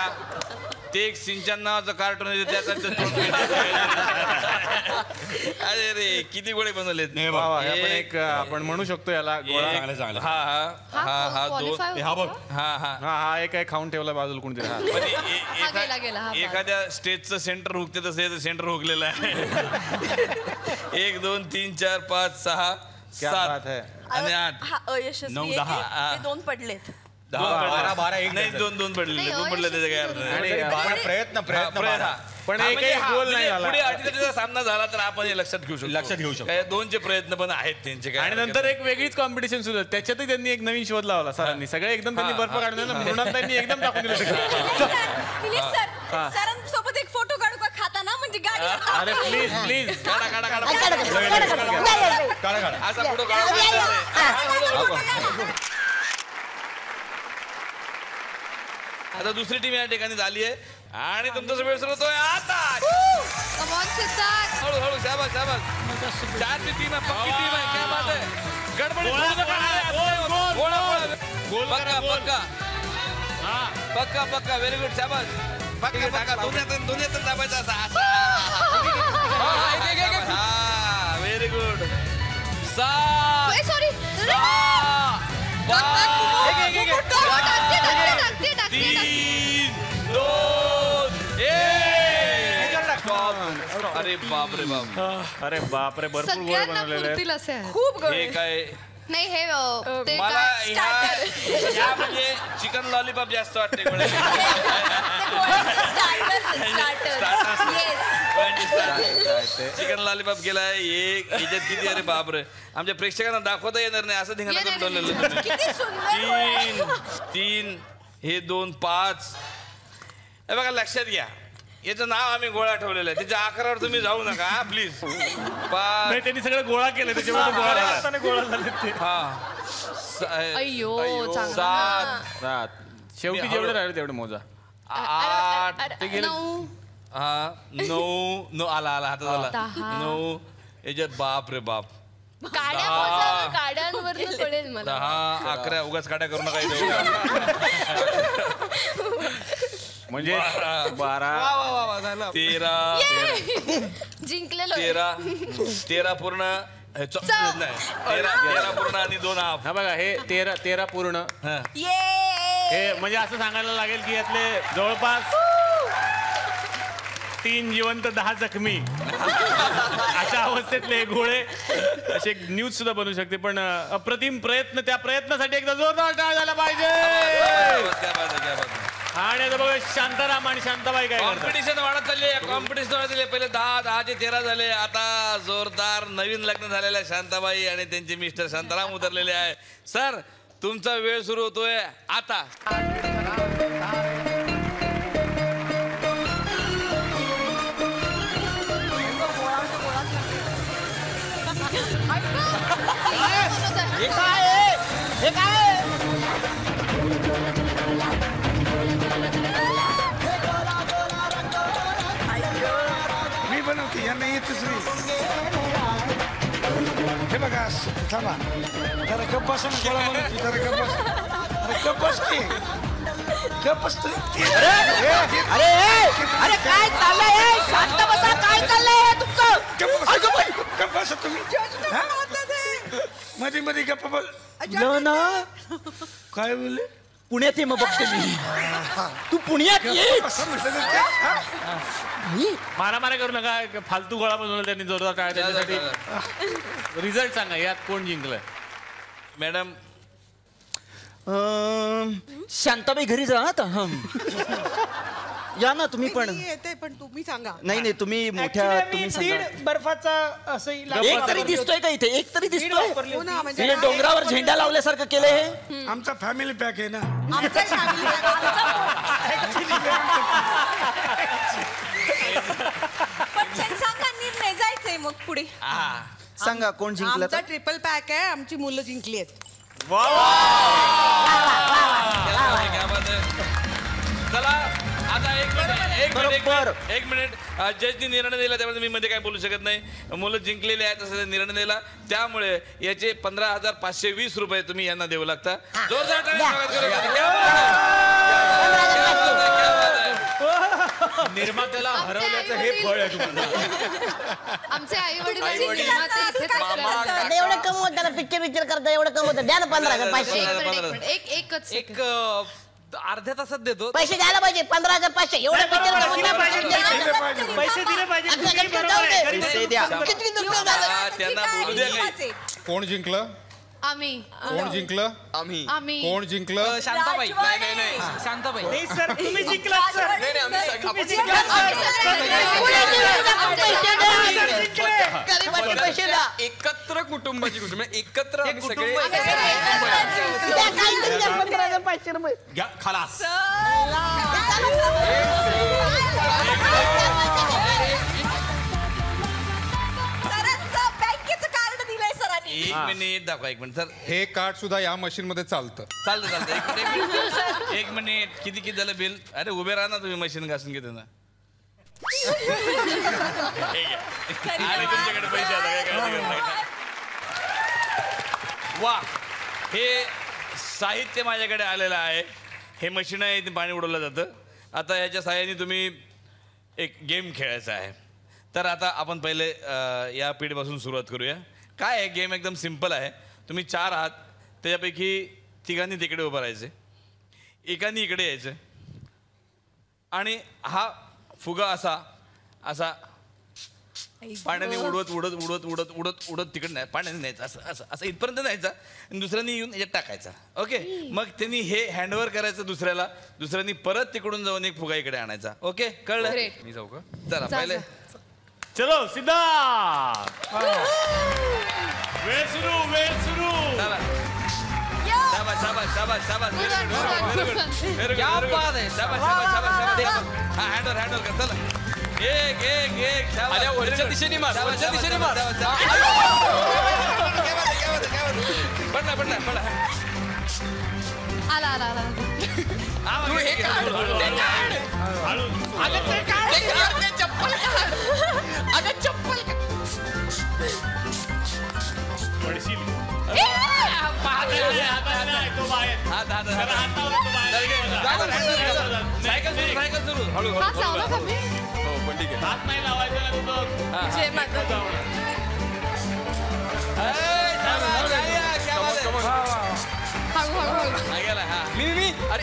ते एक सिंचन नावाचं कार्टून आहे त्याचा अरे रे किती गोळे बनवलेत. आपण म्हणू शकतो याला गोळा. हा एक खाऊन ठेवला बाजूला कोणतरी. एखाद्या स्टेजचं सेंटर हुकते तसं सेंटर हुकलेलं आहे. 1 2 3 4 5 6 7 आणि 8 9 10 2 पडलेत. 12 नाही 2 पडले त्याच्या काय अर्थ. प्रयत्न पण एकही गोल नाही झाला. पुढे अटीतटीचा सामना झाला तर आपण हे लक्षात घेऊ शकतो. 2चे प्रयत्न पण आहेत त्यांचे काय. आणि नंतर एक वेगळीच कॉम्पिटिशन सुरू आहे, त्याच्यातही त्यांनी एक नवीन शोध लावला सरांनी. सगळे एकदम त्यांनी बर्फ काढून मृणालताईंनी एकदम टाकून दिलं. सरांसोबत एक फोटो काढू का खाताना म्हणजे गाडी. अरे प्लीज प्लीज काढा असा फोटो काढा. आता दुसरी टीम या ठिकाणी झाली आहे आणि तुमचा वेळ सुरू होतोय आता. हळूहळू शाबास शाबास. 4ची टीम आहे, पक्की टीम आहे. काय बात आहे. गडबड पक्का व्हेरी गुड शाबास. पक्का दोन्ही दाबायचा असा. Very good. 3 2 1. अरे बाप रे बाप. अरे बाप रे भरपूर गोळ बनवलेले खूप गोळ. हे काय नाही हे मला ह्या म्हणजे चिकन लॉलीपॉप जास्त वाटते. चिकन लॉलीपॉप केलाय एक याच्यात किती. अरे बापरे आमच्या प्रेक्षकांना दाखवता येणार नाही असं धिंगाणा करून ठेवलेलं. 3 हे 2 5. हे बघा लक्षात घ्या याचं नाव आम्ही गोळा ठेवलेलं आहे. त्याच्या आकारावर तुम्ही जाऊ नका प्लीज. त्यांनी सगळं गोळा केलं त्याच्यामध्ये गोळा झाले. 7 शेवटी जेवढे राहिले तेवढे मोजा. 8 ते गेले. 9 आला हातात आला. 9 याच्यात बाप रे बाप. काड्यांवर 10 11 उगाच काड्या करू नका. म्हणजे 12 13 जिंकलेलो. 13 पूर्ण. 13 पूर्ण आणि 2 हाफ. हा बघा हे 13 पूर्ण. हे म्हणजे असं सांगायला लागेल की यातले जवळपास 3 जिवंत 10 जखमी अशा अवस्थेतले गोळे. असे न्यूज सुद्धा बनवू शकते. पण अप्रतिम प्रयत्न. त्या प्रयत्नासाठी एकदा जोरदार टाळ झाला पाहिजे. आणि आता बघा शांताराम आणि शांताबाई काय कॉम्पिटिशन वाढत चालली आहे. कॉम्पिटिशन वाढत चालली. पहिले 10 चे 13 झाले. आता जोरदार नवीन लग्न झालेल्या शांताबाई आणि त्यांचे मिस्टर शांताराम उतरलेले आहे. सर तुमचा वेळ सुरू होतोय आता. मी बनवते यांना येतच नाही. हे बघा थांबा जरा गप्प बसा ना. गोळा बनवतो जरा गप्प बस. गप्प बस की गप्प बस. अरे काय चाललंय. शांत बसा. काय चाललंय तुमचं. गप्प बसा तुम्ही. मध्ये मध्ये गप्पा बोल ना काय बोलले पुण्यात ये मग बघते मी तू पुण्यात ये मारामारी करू नका फालतू गोळा बनवला त्यांनी जोरदार टाळ्या त्याच्यासाठी रिझल्ट सांगा यात कोण जिंकलं मॅडम शांताबाई घरी जा आता या ना तुम्ही पण येते पण तुम्ही सांगा नाही तुम्ही मोठ्या तुम्ही सांगा बर्फाचा असं एक तरी दिसतोय का इथे एक तरी दिसतोय म्हणजे डोंगरावर झेंडा लावल्यासारखं केलंय हे आमचा फॅमिली पॅक आहे ना सांगा निर्णय जायचंय मग पुढे सांगा कोण जिंकलं आमचा ट्रिपल पॅक आहे आमची मुलं जिंकली आहेत चला आता एक मिनिट जजनी निर्णय दिला त्यामुळे मी मध्ये काय बोलू शकत नाही मुलं जिंकलेले आहेत असं निर्णय दिला त्यामुळे याचे 15,520 रुपये तुम्ही यांना देऊ लागता जोरदार निर्मात्याला हरवल्याचं हे फळ आहे तुम्हाला आमचे आई वडील निर्माते एवढं कमवत त्याला पिक्चर करता एवढं कमवत द्या ना 15,500 एक अर्ध्या तासात देतो पैसे द्यायला पाहिजे 15,500 एवढं पिक्चर पैसे दिले पाहिजे त्यांना बोलू द्या कोण जिंकलं आम्ही कोण जिंकलं आम्ही कोण जिंकलं शांताबाई नाही शांताबाई नाही सर तुम्ही जिंकलात सर एकत्र कुटुंबाची गोष्ट म्हणजे एकत्र आम्ही सगळे घ्या खलास एक मिनिट दाखवा एक मिनिट सर हे कार्ड सुद्धा या मशीन मध्ये चालतं एक मिनिट किती झालं बिल अरे उभे राहा ना तुम्ही मशीन घासून घेते ना तुमच्याकडे पैसे आता वा हे साहित्य माझ्याकडे आलेलं आहे हे मशीन आहे ते पाणी उडवलं जातं आता याच्या सहाय्याने तुम्ही एक गेम खेळायचा आहे तर आता आपण पहिले या पिढीपासून सुरुवात करूया काय आहे गेम एकदम सिंपल आहे तुम्ही 4 आहात त्याच्यापैकी 3घांनी तिकडे उभं राहायचे एकाने इकडे यायचं आणि हा फुगा असा पाण्याने उडवत उडत उडत उडत उडत उडत तिकडे नाही पाण्याने न्यायचं असं असं असं इथपर्यंत न्यायचा आणि दुसऱ्याने येऊन याच्यात टाकायचा ओके मग त्यांनी हे हँडओव्हर करायचं दुसऱ्यानी परत तिकडून जाऊन एक फुगा इकडे आणायचा ओके कळलं मी जाऊ का चला पहिले चलो सिद्धा वेळ सुरू चला शाबाश शाबाश शाबाश शाबाश व्हेरी गुड शाबाश हा हँडओव्हर कर चला एक शाबाश वरच्या दिशेने मार पडला आला तू हे चप्पल सायकल सुरू हळू पण ठीक आहे हात नाही लावायचा मी अरे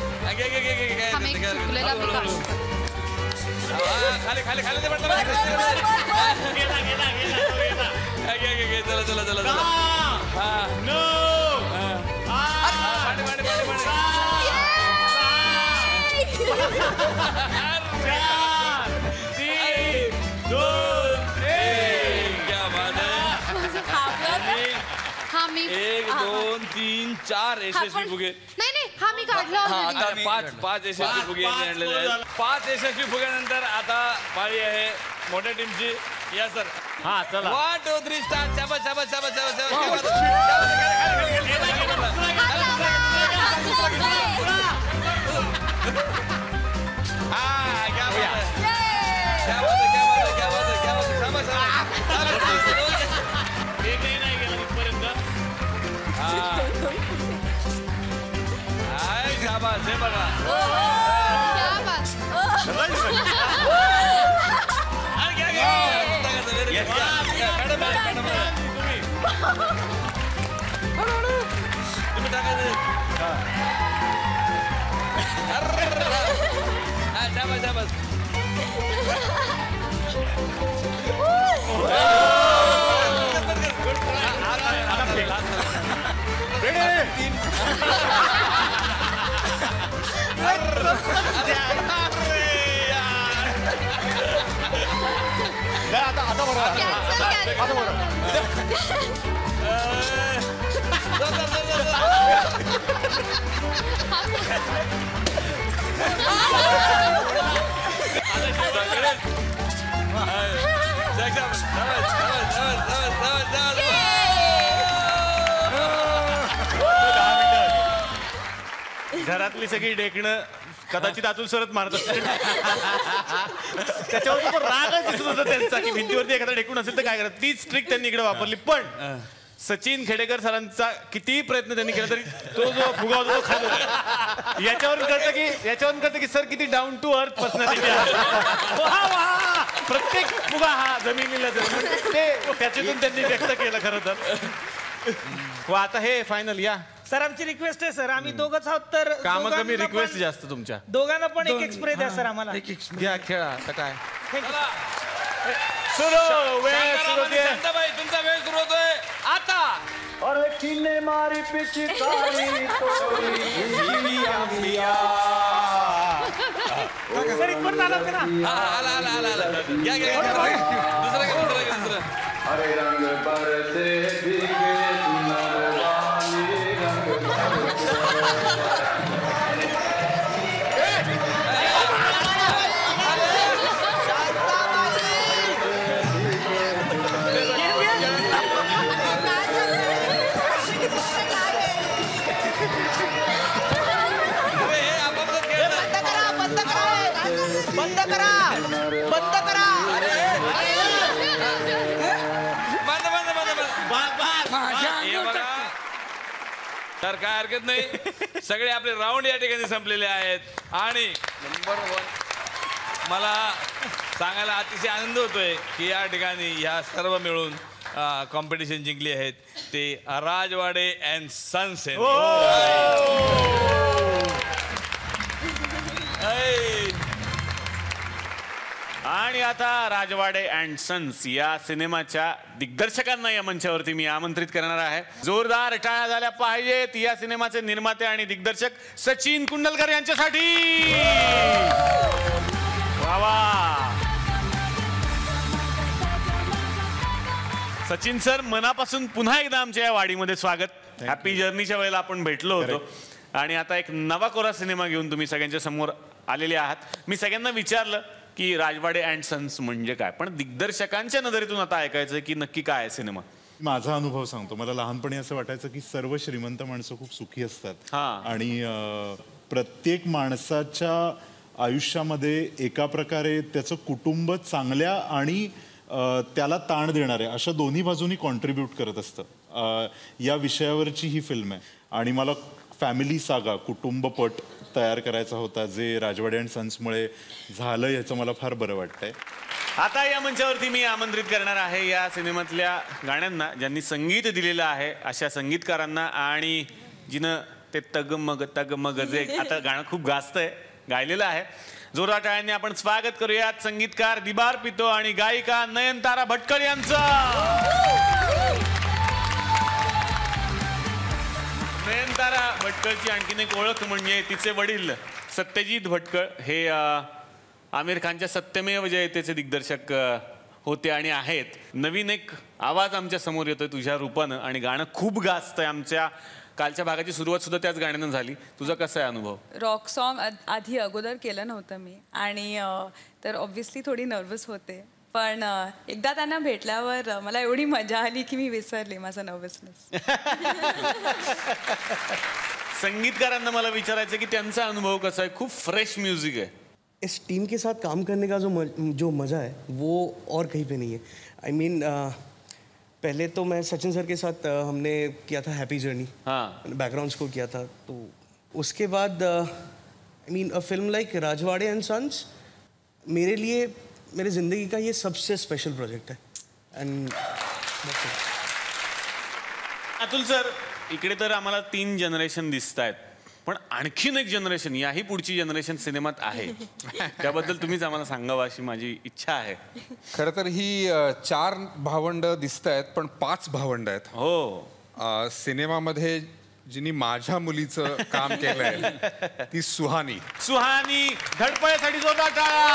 खाली खाली खाली चला चला एक 2 3 4 यशस्वी फुगे नाही हा मी काढला आता 5 यशस्वी फुगे आणलेले आहेत 5 यशस्वी फुग्यानंतर आता पाळी आहे मोठ्या टीमची या सर हा चला 1 2 3 स्टार्ट शाबाश शाबाश शाबाश शाबाश शाबाश हे बघा तुम्ही टाकायचं. शाबास शाबास. आता बरोबर. घरातली सगळी डेकणं कदाचित अतुल सरत मारत असते. त्याच्यावर तो रागच दिसत होता त्यांचा की भिंतीवरती एखादा डेकून असेल तर काय करत. तीच ट्रिक त्यांनी इकडे वापरली. पण सचिन खेडेकर सरांचा कितीही प्रयत्न त्यांनी केला तरी तो जो फुगा होता तो खाली. याच्यावरून कळतं की सर किती डाऊन टू अर्थ पर्सनॅलिटी आहे. प्रत्येक फुगा हा जमिनीला ते त्याच्यातून त्यांनी व्यक्त केलं खरं तर. आता हे फायनल या सर. आमची रिक्वेस्ट आहे सर, आम्ही दोघंच आहोत तर काम कमी रिक्वेस्ट जास्त तुमच्या दोघांना पण एक स्प्रे द्या सर आम्हाला. घ्या खेळा आता काय तुमचा वेळ सुरू होतोय आता. अरे किन्ने मारी पिचकारी सर इथपर्यंत आला होता ना. आला घ्या दुसरं. अरे रंग बरसे भीगे तर काय हरकत नाही. सगळे आपले राऊंड या ठिकाणी संपलेले आहेत आणि नंबर 1 मला सांगायला अतिशय आनंद होतोय की या ठिकाणी ह्या सर्व मिळून कॉम्पिटिशन जिंकली आहेत ते राजवाडे अँड सन्स. आणि आता राजवाडे अँड सन्स या सिनेमाच्या दिग्दर्शकांना या मंचावरती मी आमंत्रित करणार आहे. जोरदार टाळ्या झाल्या पाहिजेत या सिनेमाचे निर्माते आणि दिग्दर्शक सचिन कुंडलकर यांच्यासाठी. वा सचिन सर, मनापासून पुन्हा एकदा आमच्या या वाडीमध्ये स्वागत. हॅपी जर्नीच्या वेळेला आपण भेटलो होतो आणि आता एक नवा कोरा सिनेमा घेऊन तुम्ही सगळ्यांच्या समोर आलेले आहात. मी सगळ्यांना विचारलं की राजवाडे अँड सन्स म्हणजे काय, पण दिग्दर्शकांच्या नजरेतून आता ऐकायचं की नक्की काय आहे सिनेमा. माझा अनुभव सांगतो. मला लहानपणी असं वाटायचं की सर्व श्रीमंत माणसं खूप सुखी असतात आणि प्रत्येक माणसाच्या आयुष्यामध्ये एका प्रकारे त्याचं कुटुंब चांगल्या आणि त्याला ताण देणारे अशा दोन्ही बाजूनी कॉन्ट्रीब्यूट करत असतं. या विषयावरची ही फिल्म आहे आणि मला फॅमिली सागा कुटुंबपट तयार करायचा होता, जे राजवाडे अँड सन्समुळे झालं याचं मला फार बरं वाटतंय. आता या मंचावरती मी आमंत्रित करणार आहे या सिनेमातल्या गाण्यांना ज्यांनी संगीत दिलेलं आहे अशा संगीतकारांना आणि जिनं ते तगमग जे आता गाणं खूप गाजतंय गायलेलं आहे. जोरदार टाळ्यांनी आपण स्वागत करूयात संगीतकार दिबार पितो आणि गायिका नयनतारा भटकर यांचं. नयनतारा भटकरची आणखीन एक ओळख म्हणजे तिचे वडील सत्यजित भटकर हे आमिर खानच्या सत्यमेव जयतेचे दिग्दर्शक होते आणि आहेत. नवीन एक आवाज आमच्या समोर येतोय तुझ्या रूपानं आणि गाणं खूप गाजतंय. आमच्या कालच्या भागाची सुरुवात सुद्धा त्याच गाण्यानं झाली. तुझा कसा आहे अनुभव? रॉक सॉन्ग आधी अगोदर केलं नव्हतं मी आणि तर ऑब्व्हियसली थोडी नर्वस होते, पण एकदा त्यांना भेटल्यावर मला एवढी मजा आली की मी विसरले माझा नर्वसनेस. संगीतकारांना मला विचारायचं की त्यांचा अनुभव कसा आहे? खूप फ्रेश म्यूजिक है. इस टीम के साथ काम करने का जो मज़ा है वो और कहीं पे नहीं है. आई मीन पहले तो मैं सचिन सर के साथ हमने किया था हैप्पी जर्नी, बैकग्राउंड स्कोर किया था. तो उसके बाद I mean a film like Rajwade and sons मेरे लिए मेरी ज़िंदगी का ये सबसे स्पेशल प्रोजेक्ट है. एंड अतुल सर, इकडे तर आम्हाला 3 जनरेशन दिसत आहेत, पण आणखीन एक जनरेशन, याही पुढची जनरेशन सिनेमात आहे. त्याबद्दल तुम्हीच आम्हाला सांगावं अशी माझी इच्छा आहे. खरं तर ही 4 भावंड दिसत आहेत, पण 5 भावंड आहेत. हो. सिनेमामध्ये जिनी माझ्या मुलीचं काम केलंय ती सुहानी. सुहानी, धडपड्यासाठी जोरदार टाळ्या.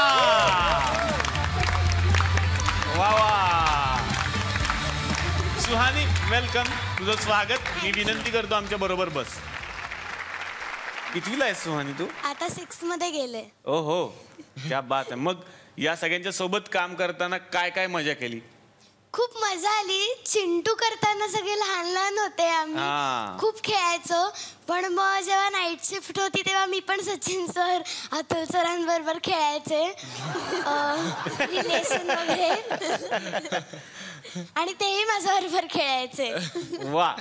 वा वा. सुहानी, वेलकम, तुझं स्वागत. मी विनंती करतो आमच्या बरोबर बस. कितवीला आहेस सुहानी तू? आता 6 मध्ये गेले. ओ हो, क्या बात आहे. मग या सगळ्यांच्या सोबत काम करताना काय काय मजा केली? खूप मजा आली. चिंटू करताना सगळे लहान लहान होते आम्ही, खूप खेळायचो. पण मग जेव्हा नाईट शिफ्ट होती तेव्हा मी पण सचिन सर, अतुल सरांबरोबर खेळायचे, रिलेशन वगैरे, आणि तेही माझ्याबरोबर खेळायचे. वा.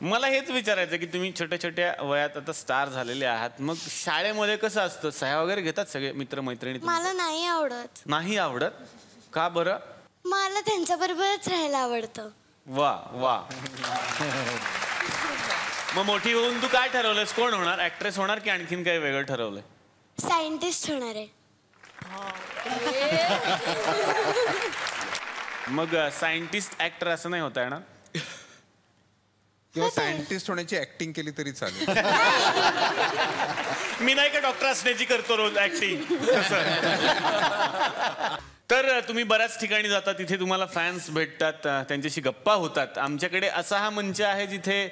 मला हेच विचारायचं की तुम्ही छोट्या छोट्या वयात आता स्टार झालेले आहात, मग शाळेमध्ये कसं असतं? सह्या वगैरे घेतात सगळे मित्र मैत्रिणी? मला नाही आवडत. नाही आवडत? का बरं? मला त्यांच्याबरोबरच राहायला आवडतं. वा वा. मग मोठी होऊन तू काय ठरवलंयस? कोण होणार? ऍक्ट्रेस होणार की आणखीन काही वेगळं ठरवलंय? सायंटिस्ट होणार आहे. मग सायंटिस्ट ऍक्टर असं नाही होता येणार? किंवा सायंटिस्ट होण्याची ऍक्टिंग केली तरी चालेल. मी नाही का डॉक्टर असण्याची करतो रोज ऍक्टिंग. तर तुम्ही बऱ्याच ठिकाणी जाता, तिथे तुम्हाला फॅन्स भेटतात, त्यांच्याशी गप्पा होतात. आमच्याकडे असा हा मंच आहे जिथे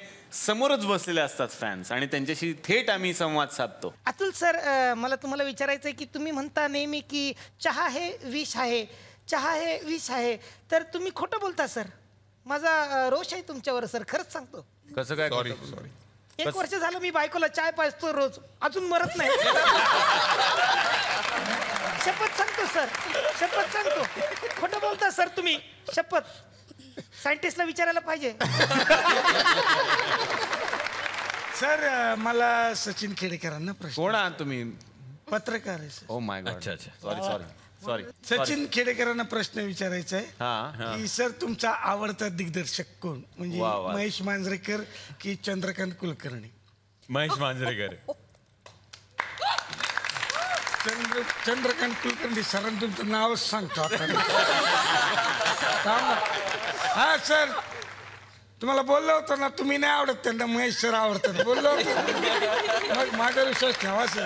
समोरच बसलेले असतात फॅन्स, आणि त्यांच्याशी थेट आम्ही संवाद साधतो. अतुल सर, मला तुम्हाला विचारायचं आहे की तुम्ही म्हणता नेहमी की चहा हे विष आहे, चहा हे विष आहे, तर तुम्ही खोटं बोलता सर. माझा रोष आहे तुमच्यावर सर, खरंच सांगतो. कसं काय? सॉरी. 1 वर्ष झालं मी बायकोला चाय पाजतो रोज, अजून मरत नाही. शपथ सांगतो सर, शपथ सांगतो. खोटं बोलता सर तुम्ही, शपथ. सायंटिस्टला विचारायला पाहिजे. सर, मला सचिन खेडेकरांना प्रश्न. कोण आहात तुम्ही? पत्रकार आहे सर. Oh my God. अच्छा अच्छा, सॉरी सॉरी सॉरी. सचिन खेडेकरांना प्रश्न विचारायचा आहे की सर, तुमचा आवडता दिग्दर्शक कोण? म्हणजे महेश मांजरेकर की चंद्रकांत कुलकर्णी? महेश मांजरेकर. चंद्रकांत कुलकर्णी सरांनी तुमचं नावच सांगतो आता. हा सर, तुम्हाला बोललो होतो ना, तुम्ही नाही आवडत त्यांना, महेश सर आवडतात बोललो होतो. मग माझा विश्वास ठेवा सर.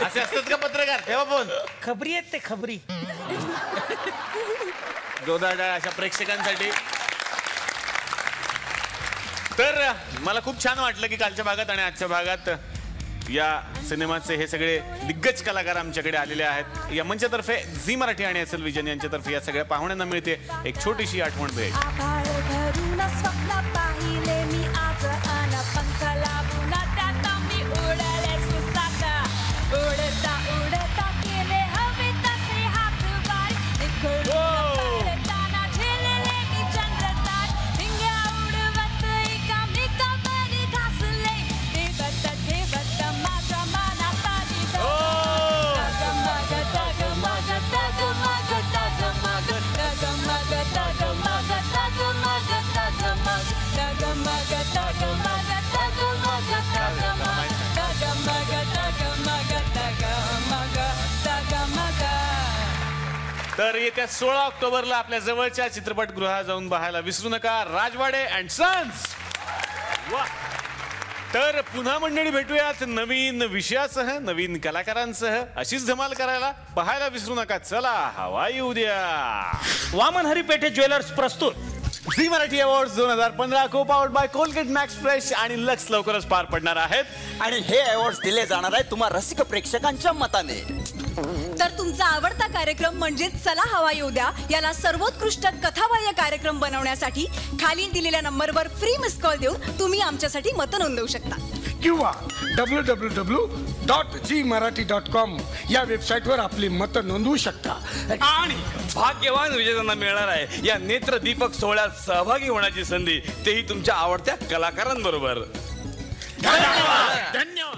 असे असतात का पत्रकार? ठेवा फोन. खबरी आहेत ते, खबरी. जोरदार अशा प्रेक्षकांसाठी. तर मला खूप छान वाटलं की कालच्या भागात आणि आजच्या भागात या सिनेमाचे हे सगळे दिग्गज कलाकार आमच्याकडे आलेले आहेत. या मंचातर्फे झी मराठी आणि एस एल विजन यांच्यातर्फे या सगळ्या पाहुण्यांना मिळते एक छोटीशी आठवण भेट. तर येत्या 16 ऑक्टोबरला आपल्या जवळच्या चित्रपटगृहात जाऊन पाहायला विसरू नका राजवाडे अँड सन्स. वा. तर पुन्हा मंडळी भेटूयात नवीन विषयासह, नवीन कलाकारांसह. अशीच धमाल करायला पाहायला विसरू नका. चला, हवा येऊ द्या. वामन हरिपेठे ज्वेलर्स प्रस्तुत झी मराठी अवॉर्ड्स 2015 को powered by Colgate max fresh आणि लक्स लवकरच पार पडणार आहेत. आणि हे अवॉर्ड्स दिले जाणार आहेत तुम्हा रसिक प्रेक्षकांच्या मताने. तर तुमचा आवडता कार्यक्रम म्हणजे चला हवा येऊ द्या याला सर्वोत्कृष्ट कथाबाह्य कार्यक्रम बनवण्यासाठी खालील दिलेल्या नंबरवर फ्री मिस कॉल देऊन तुम्ही आमच्यासाठी मतं नोंदवू शकता. किंवा www.gmarathi.com या वेबसाईटवर आपली मतं नोंदवू शकता. आणि भाग्यवान विजेत्यांना मिळणार आहे या नेत्रदीपक सोहळ्यात सहभागी होण्याची संधी, तेही तुमच्या आवडत्या कलाकारांबरोबर. धन्यवाद.